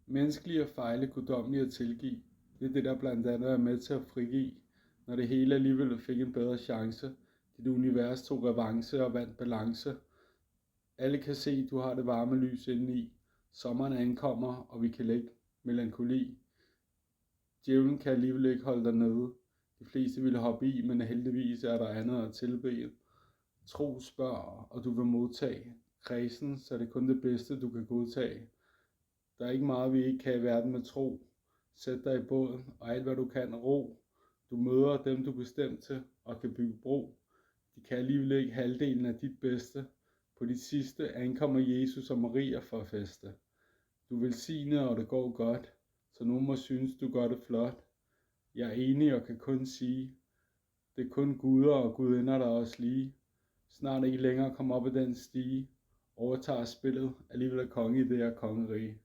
Menneskelig at fejle, guddommelig at tilgive. Det er det, der blandt andet er med til at frigive, når det hele alligevel fik en bedre chance. Dit univers tog revanche og vandt balance. Alle kan se, du har det varme lys indeni. Sommeren ankommer, og vi kan lægge melankoli. Djævlen kan alligevel ikke holde dig nede. De fleste ville hoppe i, men heldigvis er der andet at tilbede. Tro, spørg, og du vil modtage. Kredsen, så er det kun det bedste, du kan godtage. Der er ikke meget, vi ikke kan i verden med tro. Sæt dig i båden, og alt hvad du kan, ro. Du møder dem, du er bestemt til, og kan bygge bro. De kan alligevel ikke halvdelen af dit bedste. På dit sidste ankommer Jesus og Maria for at feste. Du vil velsigne, og det går godt, så nogen må synes, du gør det flot. Jeg er enig og kan kun sige, det er kun guder og gudinder, der er også lige. Snart ikke længere komme op ad den stige. Overtager spillet, alligevel er konge i det her kongerige.